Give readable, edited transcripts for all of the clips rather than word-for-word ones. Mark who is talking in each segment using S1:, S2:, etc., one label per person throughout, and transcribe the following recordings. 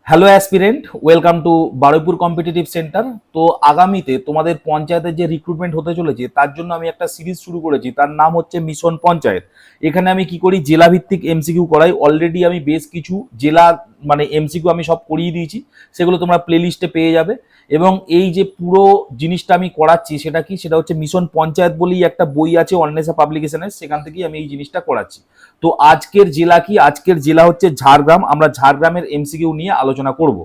S1: Hello aspirant, welcome to Baruipur competitive centre. তো আগামীতে তোমাদের পঞ্চায়েতের যে রিক্রুটমেন্ট হতে চলেছে তার জন্য আমি একটা সিরিজ শুরু করেছি, তার নাম হচ্ছে মিশন পঞ্চায়েত। এখানে আমি কি করি, জেলা ভিত্তিক এমসিকিউ করাই। অলরেডি আমি বেশ কিছু জেলা এমসিকিউ আমি সব করিয়ে দিয়েছি, সেগুলো তোমরা প্লে লিস্টে পেয়ে যাবে। এবং এই যে পুরো জিনিসটা আমি করাচ্ছি সেটা কি, সেটা হচ্ছে মিশন পঞ্চায়েত বলেই একটা বই আছে অন্বেষা পাবলিকেশনের, সেখান থেকেই আমি এই জিনিসটা করাচ্ছি। তো আজকের জেলা কি, আজকের জেলা হচ্ছে ঝাড়গ্রাম। আমরা ঝাড়গ্রামের এমসিকিউ নিয়ে আলোচনা করব।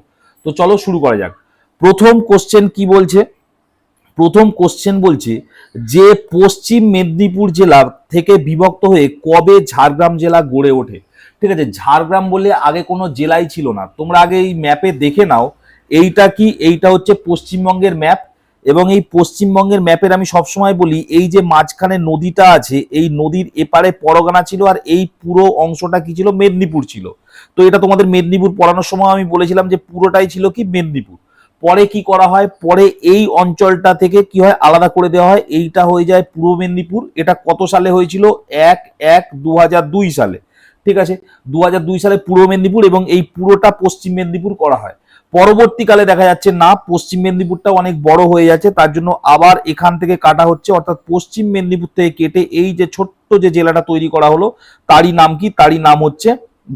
S1: তো চলো শুরু করা যাক। প্রথম কোশ্চেন কি বলছে, প্রথম কোশ্চেন বলছে যে পশ্চিম মেদিনীপুর জেলা থেকে বিভক্ত হয়ে কবে ঝাড়গ্রাম জেলা গড়ে ওঠে। ঠিক আছে, ঝাড়গ্রাম বলে আগে কোনো জেলাই ছিল না। তোমরা আগে এই ম্যাপে দেখে নাও, এইটা কি, এইটা হচ্ছে পশ্চিমবঙ্গের ম্যাপ। এবং এই পশ্চিমবঙ্গের ম্যাপের আমি সবসময় বলি, এই যে মাঝখানে নদীটা আছে, এই নদীর এপারে পরগনা ছিল, আর এই পুরো অংশটা কি ছিল, মেদিনীপুর ছিল। তো এটা তোমাদের মেদিনীপুর পড়ানোর সময় আমি বলেছিলাম যে পুরোটাই ছিল কি, মেদিনীপুর। পরে কি করা হয়, পরে এই অঞ্চলটা থেকে কি হয়, আলাদা করে দেওয়া হয়, এইটা হয়ে যায় পূর্ব মেদিনীপুর। এটা কত সালে হয়েছিল, 1/1/2002 সালে। ঠিক আছে, 2002 সালে পূর্ব মেদিনীপুর, এবং এই পুরোটা পশ্চিম মেদিনীপুর করা হয়। পরবর্তীকালে দেখা যাচ্ছে না, পশ্চিম মেদিনীপুরটা অনেক বড় হয়ে যাচ্ছে, তার জন্য আবার এখান থেকে কাটা হচ্ছে, অর্থাৎ পশ্চিম মেদিনীপুর থেকে কেটে এই যে ছোট্ট যে জেলাটা তৈরি করা হলো, তারই নাম কি, তারই নাম হচ্ছে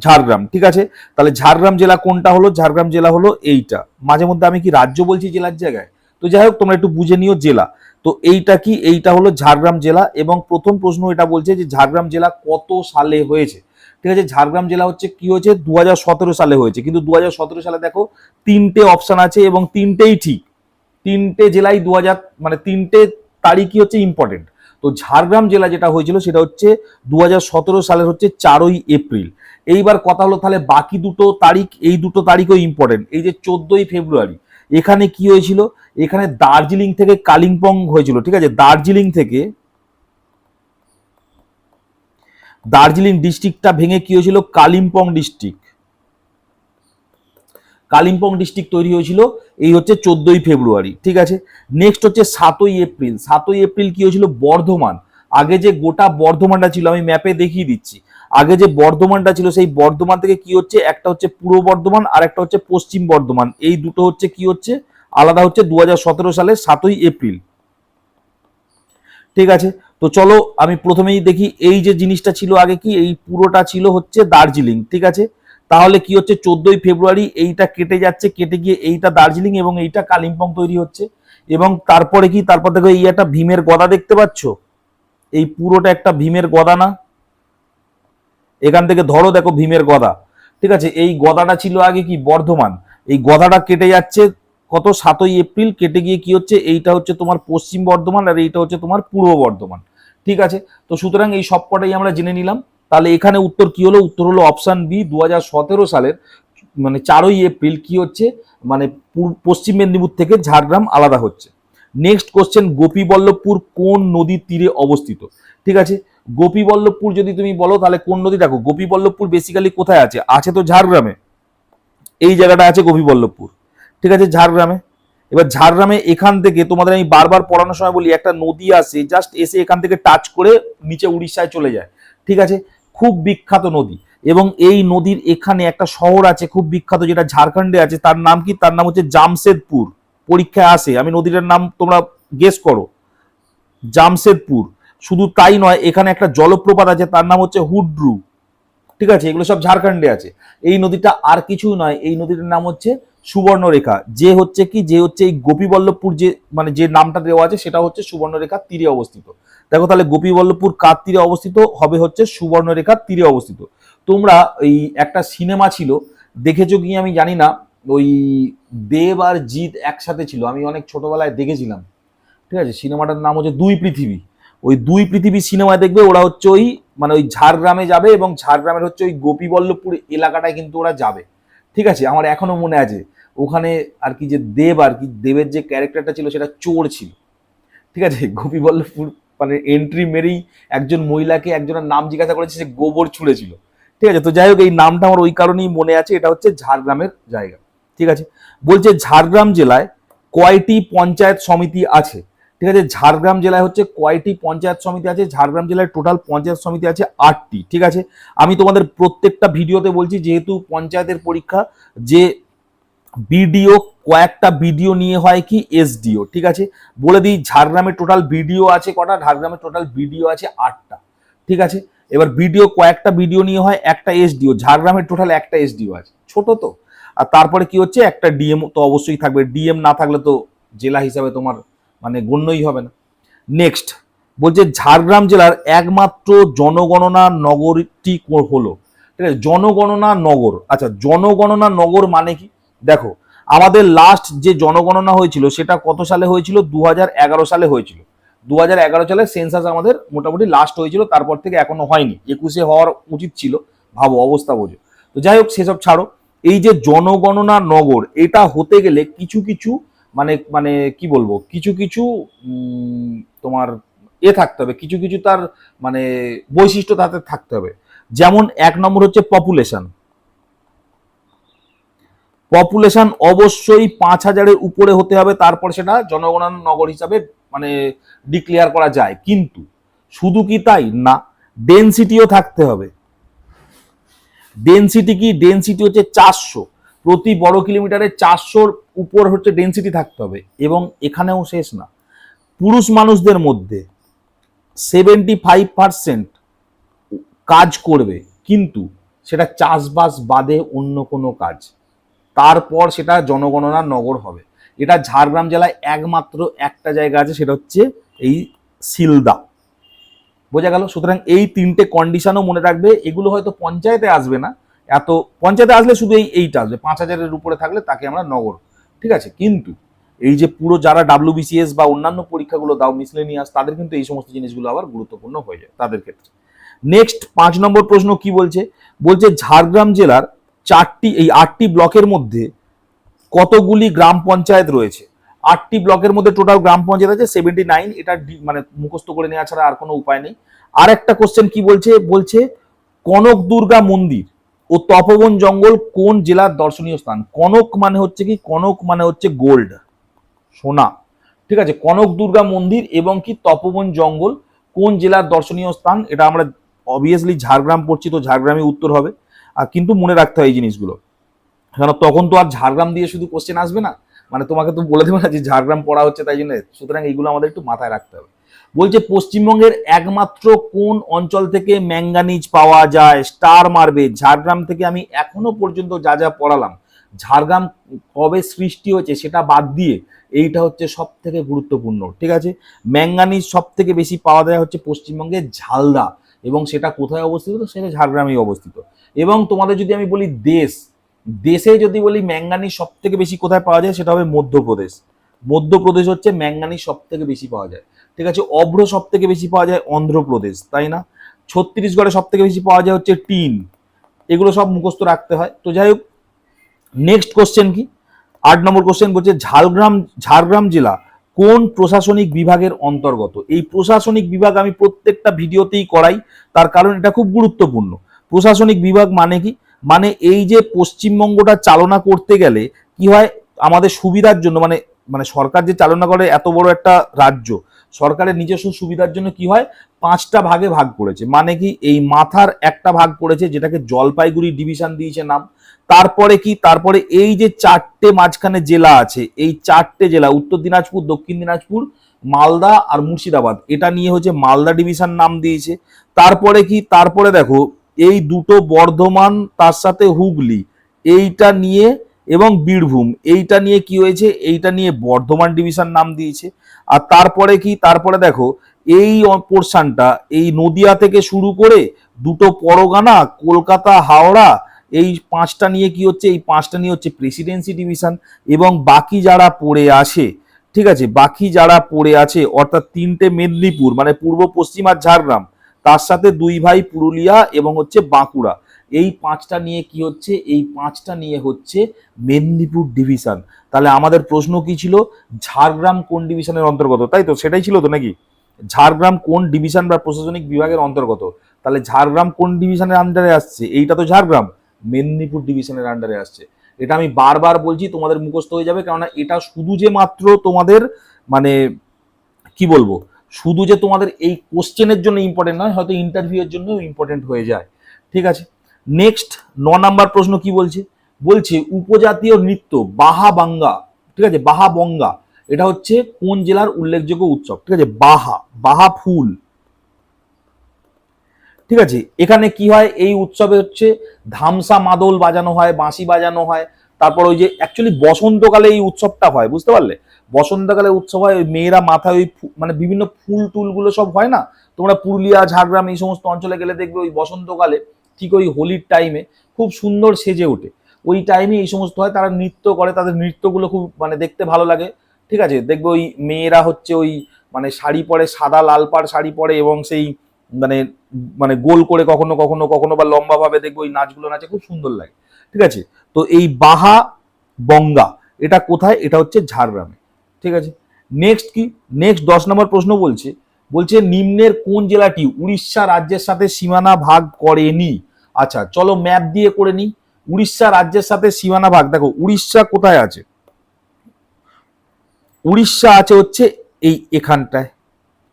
S1: ঝাড়গ্রাম। ঠিক আছে, তাহলে ঝাড়গ্রাম জেলা কোনটা হলো, ঝাড়গ্রাম জেলা হলো এইটা। মাঝে মধ্যে আমি কি রাজ্য বলছি জেলার জায়গায়, তো যাই হোক তোমরা একটু বুঝে নিও জেলা। তো এইটা কি, এইটা হলো ঝাড়গ্রাম জেলা। এবং প্রথম প্রশ্ন এটা বলছে যে ঝাড়গ্রাম জেলা কত সালে হয়েছে। ঠিক আছে, ঝাড়গ্রাম জেলা হচ্ছে কি হয়েছে, 2017 সালে হয়েছে। কিন্তু 2017 সালে দেখো তিনটে অপশন আছে এবং তিনটেই ঠিক। তিনটে জেলায় 2000 তিনটে তারিখই হচ্ছে ইম্পর্টেন্ট। তো ঝাড়গ্রাম জেলা যেটা হয়েছিল সেটা হচ্ছে 2017 সালের হচ্ছে 4ই এপ্রিল। এইবার কথা হলো তাহলে বাকি দুটো তারিখ, এই দুটো তারিখও ইম্পর্টেন্ট। এই যে 14ই ফেব্রুয়ারি, এখানে কি হয়েছিল, এখানে দার্জিলিং থেকে কালিম্পং হয়েছিল। ঠিক আছে, দার্জিলিং ডিস্ট্রিক্টটা ভেঙে কি হয়েছিল, কালিম্পং ডিস্ট্রিক্ট, কালিম্পং ডিস্ট্রিক্ট তৈরি হয়েছিল। এই হচ্ছে 14ই ফেব্রুয়ারি। ঠিক আছে, নেক্সট হচ্ছে 7ই এপ্রিল। 7ই এপ্রিল কি হয়েছিল, বর্ধমান। আগে যে গোটা বর্ধমানটা ছিল, আমি ম্যাপে দেখিয়ে দিচ্ছি, আগে যে বর্ধমানটা ছিল সেই বর্ধমান থেকে কি হচ্ছে, একটা হচ্ছে পূর্ব বর্ধমান আর একটা হচ্ছে পশ্চিম বর্ধমান, এই দুটো হচ্ছে কি হচ্ছে, আলাদা হচ্ছে 2017 সালের 7ই এপ্রিল। ঠিক আছে, তো চলো আমি প্রথমেই দেখি, এই যে জিনিসটা ছিল আগে কি, এই পুরোটা ছিল হচ্ছে দার্জিলিং। ঠিক আছে, তাহলে কি হচ্ছে 14ই ফেব্রুয়ারি, এইটা কেটে যাচ্ছে, কেটে গিয়ে এইটা দার্জিলিং এবং এইটা কালিম্পং তৈরি হচ্ছে। এবং তারপরে কি, তারপর দেখো এই একটা ভীমের গদা দেখতে পাচ্ছ, এই পুরোটা একটা ভীমের গদা না, এখান থেকে ধরো দেখো ভীমের গদা। ঠিক আছে, এই গদাটা ছিল আগে কি, বর্ধমান। এই গদাটা কেটে যাচ্ছে কত, 7ই এপ্রিল, কেটে গিয়ে কি হচ্ছে, এইটা হচ্ছে তোমার পশ্চিম বর্ধমান আর এইটা হচ্ছে তোমার পূর্ব বর্ধমান। ঠিক আছে, তো সুতরাং এই সবকটাই আমরা জেনে নিলাম। তাহলে এখানে উত্তর কি হলো, উত্তর হলো অপশন বি, 2017 সালের 4ই এপ্রিল কি হচ্ছে, পশ্চিম মেদিনীপুর থেকে ঝাড়গ্রাম আলাদা হচ্ছে। নেক্সট কোশ্চেন, গোপীবল্লভপুর কোন নদীর তীরে অবস্থিত। ঠিক আছে, গোপীবল্লভপুর যদি তুমি বলো তাহলে কোন নদী, দেখো গোপীবল্লভপুর বেসিক্যালি কোথায় আছে, আছে তো ঝাড়গ্রামে, এই জায়গাটা আছে গোপীবল্লভপুর। ঠিক আছে, ঝাড়গ্রামে। এবার ঝাড়গ্রামে এখান থেকে তোমাদের আমি বারবার পড়ানোর সময় বলি, একটা নদী আসে, জাস্ট এসে এখান থেকে টাচ করে নিচে উড়িষ্যায় চলে যায়। ঠিক আছে, খুব বিখ্যাত নদী। এবং এই নদীর এখানে একটা শহর আছে খুব বিখ্যাত, যেটা ঝাড়খণ্ডে আছে, তার নাম কি, তার নাম হচ্ছে জামশেদপুর। পরীক্ষায় আসে, আমি নদীটার নাম তোমরা গেস করো, জামশেদপুর। শুধু তাই নয়, এখানে একটা জলপ্রপাত আছে, তার নাম হচ্ছে হুড্রু। ঠিক আছে, এগুলো সব ঝাড়খণ্ডে আছে। এই নদীটা আর কিছুই নয়, এই নদীটার নাম হচ্ছে সুবর্ণরেখা। যে হচ্ছে কি, যে হচ্ছে এই গোপীবল্লভপুর যে যে নামটা দেওয়া আছে সেটা হচ্ছে সুবর্ণরেখার তীরে অবস্থিত। দেখো তাহলে গোপীবল্লভপুর কার তীরে অবস্থিত হবে, হচ্ছে সুবর্ণরেখার তীরে অবস্থিত। তোমরা এই একটা সিনেমা ছিল, দেখেছো কি আমি জানি না, ওই দেব আর জিৎ একসাথে ছিল, আমি অনেক ছোটবেলায় দেখেছিলাম। ঠিক আছে, সিনেমাটার নাম হচ্ছে দুই পৃথিবী। ওই দুই পৃথিবী সিনেমায় দেখবে ওরা হচ্ছে ওই ওই ঝাড়গ্রামে যাবে, এবং ঝাড়গ্রামের হচ্ছে ওই গোপীবল্লভপুর এলাকাটায় কিন্তু ওরা যাবে। ঠিক আছে, আমার এখনো মনে আছে ওখানে আর কি, যে দেব আর কি, দেবের যে ক্যারেক্টারটা ছিল সেটা চোর ছিল। ঠিক আছে, গোপীবল্লভপুর এন্ট্রি মেরেই একজন মহিলাকে একজনের নাম জিজ্ঞাসা করেছে, সে গোবর ছুঁড়েছিল। ঠিক আছে, তো যাই হোক এই নামটা আমার ওই কারণেই মনে আছে, এটা হচ্ছে ঝাড়গ্রামের জায়গা। ঠিক আছে, বলছে ঝাড়গ্রাম জেলায় কয়টি পঞ্চায়েত সমিতি আছে। ঠিক আছে, ঝাড়গ্রাম জেলায় হচ্ছে কয়টি পঞ্চায়েত সমিতি আছে, ঝাড়গ্রাম জেলায় টোটাল পঞ্চায়েত সমিতি আছে 8টি। ঠিক আছে, আমি তোমাদের প্রত্যেকটা ভিডিওতে বলছি, যেহেতু পঞ্চায়েতের পরীক্ষা, যে বিডিও, কয়েকটা বিডিও নিয়ে হয় কি এসডিও। ঠিক আছে, বলে দিই ঝাড়গ্রামে টোটাল বিডিও আছে কটা, ঝাড়গ্রামে টোটাল বিডিও আছে 8টা। ঠিক আছে, এবার বিডিও কয়েকটা বিডিও নিয়ে হয় একটা এসডিও, ঝাড়গ্রামের টোটাল একটা এসডিও আছে, ছোট তো। আর তারপরে কি হচ্ছে একটা ডিএম তো অবশ্যই থাকবে, ডিএম না থাকলে তো জেলা হিসাবে তোমার মানে গণ্যই হবে না। নেক্সট বলছে ঝাড়গ্রাম জেলার একমাত্র জনগণনা নগরটি হলো, ঠিক আছে, জনগণনা নগর। আচ্ছা, জনগণনা নগর মানে কি? দেখো, আমাদের লাস্ট যে জনগণনা হয়েছিল সেটা কত সালে হয়েছিল? 2011 সালে হয়েছিল। 2011 সালে সেন্সাস আমাদের মোটামুটি লাস্ট হয়েছিল, তারপর থেকে এখনো হয়নি। 21-এ হওয়ার উচিত ছিল, ভাবো অবস্থা বোঝো। তো যাই হোক, সেসব ছাড়ো। এই যে জনগণনা নগর, এটা হতে গেলে কিছু কিছু মানে মানে কি বলবো, কিছু কিছু তোমার থাকতে হবে, কিছু কিছু তার মানে বৈশিষ্ট্য তাতে থাকতে হবে। যেমন 1 নম্বর হচ্ছে পপুলেশন। পপুলেশন অবশ্যই 5,000-এর উপরে হতে হবে, তারপর সেটা জনগণনা নগর হিসাবে মানে ডিক্লেয়ার করা যায়। কিন্তু শুধু কি তাই না, ডেনসিটিও থাকতে হবে। ডেনসিটি কি? ডেনসিটি হচ্ছে 400, প্রতি বর্গ কিলোমিটারে 400-র উপর হচ্ছে ডেনসিটি থাকতে হবে। এবং এখানেও শেষ না, পুরুষ মানুষদের মধ্যে 75% কাজ করবে, কিন্তু সেটা চাষবাস বাদে অন্য কোনো কাজ, তারপর সেটা জনগণনা নগর হবে। এটা ঝাড়গ্রাম জেলায় একমাত্র একটা জায়গা আছে, সেটা হচ্ছে এই সিলদা। বোঝা গেল? সুতরাং এই 3টে কন্ডিশনও মনে রাখবে। এগুলো হয়তো পঞ্চায়েতে আসবে না, এত পঞ্চায়েতে আসলে শুধু এইটা আসবে, 5,000-এর উপরে থাকলে তাকে আমরা নগর। ঠিক আছে, কিন্তু এই যে পুরো যারা WBCS বা অন্যান্য পরীক্ষাগুলো দাও মিসলেনিয়াস, তাদের কিন্তু এই সমস্ত জিনিসগুলো আবার গুরুত্বপূর্ণ হয়ে যায় তাদের ক্ষেত্রে। নেক্সট 5 নম্বর প্রশ্ন কি বলছে? বলছে ঝাড়গ্রাম জেলার 8টি ব্লকের মধ্যে কতগুলি গ্রাম পঞ্চায়েত রয়েছে? 8টি ব্লকের মধ্যে টোটাল গ্রাম পঞ্চায়েত আছে 79। এটা মানে মুখস্থ করে নেওয়া ছাড়া আর কোনো উপায় নেই। আর একটা কোশ্চেন কি বলছে? বলছে কনক দুর্গা মন্দির ও তপবন জঙ্গল কোন জেলার দর্শনীয় স্থান? কনক মানে হচ্ছে কি? কনক মানে হচ্ছে গোল্ড, সোনা। ঠিক আছে, কনক দুর্গা মন্দির এবং কি তপবন জঙ্গল কোন জেলার দর্শনীয় স্থান? এটা আমরা অবভিয়াসলি ঝাড়গ্রাম পড়ছি, তো ঝাড়গ্রামই উত্তর হবে। আর কিন্তু মনে রাখতে হয় এই জিনিসগুলো, কারণ তখন তো আর ঝাড়গ্রাম দিয়ে শুধু কোশ্চেন আসবে না, মানে তোমাকে তো বলে দেবে না যে ঝাড়গ্রাম পড়া হচ্ছে তাই জন্য। সুতরাং এইগুলো আমাদের একটু মাথায় রাখতে হবে। বলছে পশ্চিমবঙ্গের একমাত্র কোন অঞ্চল থেকে ম্যাঙ্গানিজ পাওয়া যায়? স্টার মারবে। ঝাড়গ্রাম থেকে আমি এখনো পর্যন্ত যা যা পড়ালাম, ঝাড়গ্রাম কবে সৃষ্টি হয়েছে সেটা বাদ দিয়ে এইটা হচ্ছে সব থেকে গুরুত্বপূর্ণ। ঠিক আছে, ম্যাঙ্গানিজ সব থেকে বেশি পাওয়া যায় হচ্ছে পশ্চিমবঙ্গের ঝালদা, এবং সেটা কোথায় অবস্থিত? সেটা ঝাড়গ্রামেই অবস্থিত। এবং তোমাদের যদি আমি বলি দেশে যদি বলি ম্যাঙ্গানিজ সব থেকে বেশি কোথায় পাওয়া যায়, সেটা হবে মধ্যপ্রদেশ। মধ্যপ্রদেশ হচ্ছে ম্যাঙ্গানিজ সব থেকে বেশি পাওয়া যায়। ঠিক আছে, অভ্র সব থেকে বেশি পাওয়া যায় অন্ধ্রপ্রদেশ, তাই না? ছত্তিশগড়ে সব থেকে বেশি পাওয়া যায় হচ্ছে টিন। এগুলো সব মুখস্থ রাখতে হয়। তো যাই হোক, নেক্সট কোশ্চেন কি? 8 নম্বর কোশ্চেন বলছে ঝাড়গ্রাম জেলা কোন প্রশাসনিক বিভাগের অন্তর্গত? এই প্রশাসনিক বিভাগ আমি প্রত্যেকটা ভিডিওতেই করাই, তার কারণ এটা খুব গুরুত্বপূর্ণ। প্রশাসনিক বিভাগ মানে কি? মানে এই যে পশ্চিমবঙ্গটা চালনা করতে গেলে কি হয়, আমাদের সুবিধার জন্য, মানে মানে সরকার যে চালনা করে এত বড় একটা রাজ্য, সরকারের নিজস্ব সুবিধার জন্য কি হয়, 5টা ভাগে ভাগ করেছে। মানে কি, এই মাথার একটা ভাগ করেছে যেটাকে জলপাইগুড়ি ডিভিশন দিয়েছে নাম। তারপরে কি, তারপরে এই যে 4টে মাঝখানে জেলা আছে, এই 4টে জেলা উত্তর দিনাজপুর, দক্ষিণ দিনাজপুর, মালদা আর মুর্শিদাবাদ, এটা নিয়ে হচ্ছে মালদা ডিভিশন নাম দিয়েছে। তারপরে কি, তারপরে দেখো এই দুটো বর্ধমান, তার সাথে হুগলি, এইটা নিয়ে এবং বীরভূম, এইটা নিয়ে কি হয়েছে, এইটা নিয়ে বর্ধমান ডিভিশন নাম দিয়েছে। আর তারপরে কি, তারপরে দেখো এই পোর্শনটা এই নদিয়া থেকে শুরু করে দুটো পরগনা, কলকাতা, হাওড়া, এই 5টা নিয়ে কি হচ্ছে, এই 5টা নিয়ে হচ্ছে প্রেসিডেন্সি ডিভিশন। এবং বাকি যারা পড়ে আসে, ঠিক আছে, বাকি যারা পড়ে আছে অর্থাৎ 3টে মেদিনীপুর মানে পূর্ব পশ্চিম আর ঝাড়গ্রাম, তার সাথে 2 ভাই পুরুলিয়া এবং হচ্ছে বাঁকুড়া, এই 5টা নিয়ে কি হচ্ছে, এই 5টা নিয়ে হচ্ছে মেদিনীপুর ডিভিশন। তাহলে আমাদের প্রশ্ন কি ছিল? ঝাড়গ্রাম কোন ডিভিশনের অন্তর্গত? তাই তো, সেটাই ছিল তো নাকি? ঝাড়গ্রাম কোন ডিভিশন বা প্রশাসনিক বিভাগের অন্তর্গত? তাহলে ঝাড়গ্রাম কোন ডিভিশনের আন্ডারে আসছে? এইটা তো ঝাড়গ্রাম মেদিনীপুর ডিভিশনের আন্ডারে আসছে। এটা আমি বারবার বলছি, তোমাদের মুখস্থ হয়ে যাবে, কেননা এটা শুধু যে মাত্র তোমাদের মানে কি বলবো, শুধু যে তোমাদের এই কোশ্চেনের জন্য ইম্পর্টেন্ট নয়, হয়তো ইন্টারভিউ এর জন্য ইম্পর্টেন্ট হয়ে যায়। ঠিক আছে, নেক্সট 9 নম্বর প্রশ্ন কি বলছে? বলছে উপজাতীয় নৃত্য বাহা বাঙ্গা, ঠিক আছে, বাহা বঙ্গা, এটা হচ্ছে কোন জেলার উল্লেখযোগ্য উৎসব? ঠিক আছে, বাহা, বাহা ফুল, ঠিক আছে। এখানে কি হয়, এই উৎসবে হচ্ছে ধামসা মাদল বাজানো হয়, বাঁশি বাজানো হয়। তারপর ওই যে অ্যাকচুয়ালি বসন্তকালে এই উৎসবটা হয়, বুঝতে পারলে? বসন্তকালে উৎসব হয়, ওই মেয়েরা মাথায় ওই মানে বিভিন্ন ফুল টুলগুলো সব হয় না, তোমরা পুরুলিয়া, ঝাড়গ্রাম এই সমস্ত অঞ্চলে গেলে দেখবে ওই বসন্তকালে ঠিক ওই হোলির টাইমে খুব সুন্দর সেজে ওঠে। ওই টাইমে এই সমস্ত হয়, তারা নৃত্য করে, তাদের নৃত্যগুলো খুব মানে দেখতে ভালো লাগে, ঠিক আছে। দেখবে ওই মেয়েরা হচ্ছে ওই মানে শাড়ি পরে, সাদা লাল পাড় শাড়ি পরে, এবং সেই মানে মানে গোল করে কখনো কখনো কখনো বা লম্বা ভাবে দেখবে ওই নাচগুলো নাচে, খুব সুন্দর লাগে, ঠিক আছে। তো এই বাহা বঙ্গা এটা কোথায়? এটা হচ্ছে ঝাড়গ্রামে, ঠিক আছে। নেক্সট কি, নেক্সট 10 নম্বর প্রশ্ন বলছে, বলছে নিম্নের কোন জেলাটি উড়িষ্যা রাজ্যের সাথে সীমানা ভাগ করেনি? আচ্ছা চলো ম্যাপ দিয়ে করে নিই। উড়িষ্যা রাজ্যের সাথে সীমানা ভাগ, দেখো উড়িষ্যা কোথায় আছে? উড়িষ্যা আছে হচ্ছে এই এখানটায়,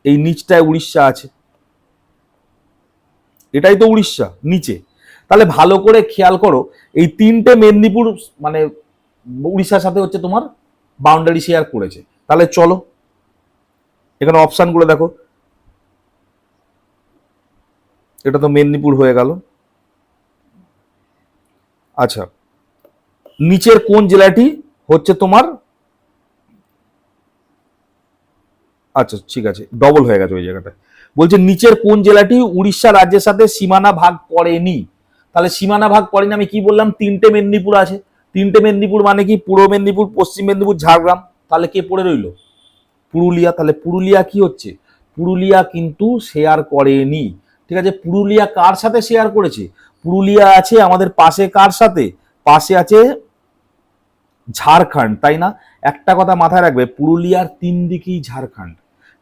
S1: এই নিচটায় উড়িষ্যা আছে, এটাই তো উড়িষ্যা নিচে। তাহলে ভালো করে খেয়াল করো, এই তিনটে মেদিনীপুর মানে উড়িষ্যার সাথে হচ্ছে তোমার বাউন্ডারি শেয়ার করেছে। তাহলে চলো এখানে অপশন গুলো দেখো, এটা তো মেদিনীপুর হয়ে গেল। আচ্ছা, নিচের কোন জেলাটি হচ্ছে তোমার, আচ্ছা ঠিক আছে, ডবল হয়ে গেছে ওই জায়গাটা। বলছে নিচের কোন জেলাটি উড়িষ্যা রাজ্যের সাথে সীমানা ভাগ করেনি? তাহলে সীমানা ভাগ করেনি, আমি কি বললাম, তিনটে মেদিনীপুর আছে। তিনটে মেদিনীপুর মানে কি, পূর্ব মেদিনীপুর, পশ্চিম মেদিনীপুর, ঝাড়গ্রাম। তাহলে কে পড়ে রইল? পুরুলিয়া। তাহলে পুরুলিয়া কি হচ্ছে, পুরুলিয়া কিন্তু শেয়ার করেনি, ঠিক আছে। পুরুলিয়া কার সাথে শেয়ার করেছে? পুরুলিয়া আছে আমাদের পাশে, কার সাথে? পাশে আছে ঝাড়খণ্ড, তাই না? একটা কথা মাথায় রাখবে, পুরুলিয়ার তিন দিকেই ঝাড়খণ্ড,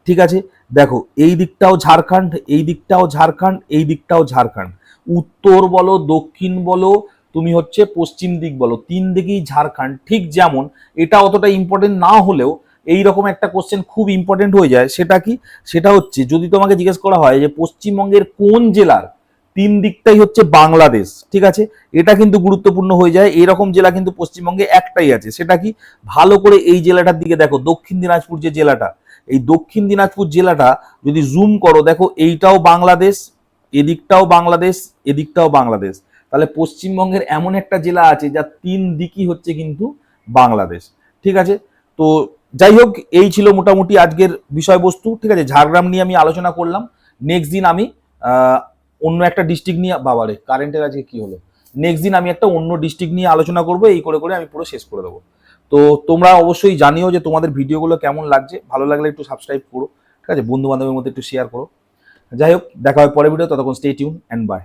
S1: ঠিক আছে। দেখো এই দিকটাও ঝাড়খণ্ড, এই দিকটাও ঝাড়খণ্ড, এই দিকটাও ঝাড়খণ্ড, উত্তর বলো, দক্ষিণ বলো, তুমি হচ্ছে পশ্চিম দিক বলো, তিন দিকেই ঝাড়খণ্ড। ঠিক যেমন এটা অতটা ইম্পর্টেন্ট না হলেও এইরকম একটা কোশ্চেন খুব ইম্পর্টেন্ট হয়ে যায়, সেটা কি? সেটা হচ্ছে যদি তোমাকে জিজ্ঞেস করা হয় যে পশ্চিমবঙ্গের কোন জেলার তিন দিকটাই হচ্ছে বাংলাদেশ, ঠিক আছে, এটা কিন্তু গুরুত্বপূর্ণ হয়ে যায়। এরকম জেলা কিন্তু পশ্চিমবঙ্গে একটাই আছে, সেটা কি? ভালো করে এই জেলাটার দিকে দেখো, দক্ষিণ দিনাজপুর যে জেলাটা, এই দক্ষিণ দিনাজপুর জেলাটা যদি জুম করো, দেখো এইটাও বাংলাদেশ, এদিকটাও বাংলাদেশ, এদিকটাও বাংলাদেশ। তাহলে পশ্চিমবঙ্গের এমন একটা জেলা আছে যার তিন দিকই হচ্ছে কিন্তু বাংলাদেশ, ঠিক আছে। তো যাই হোক, এই ছিল মোটামুটি আজকের বিষয়বস্তু, ঠিক আছে। ঝাড়গ্রাম নিয়ে আমি আলোচনা করলাম। নেক্সট দিন আমি অন্য একটা ডিস্ট্রিক্ট নিয়ে, বাবারে কারেন্টের আজকে কি হলো, নেক্সট দিন আমি একটা অন্য ডিস্ট্রিক্ট নিয়ে আলোচনা করবো, এই করে করে আমি পুরো শেষ করে দেবো। তো তোমরা অবশ্যই জানিও যে তোমাদের ভিডিওগুলো কেমন লাগছে, ভালো লাগলে একটু সাবস্ক্রাইব করো, ঠিক আছে, বন্ধু বান্ধবের মধ্যে একটু শেয়ার করো। যাই হোক, দেখা হয় পরের ভিডিও, ততক্ষণ স্টে টিউন অ্যান্ড বাই।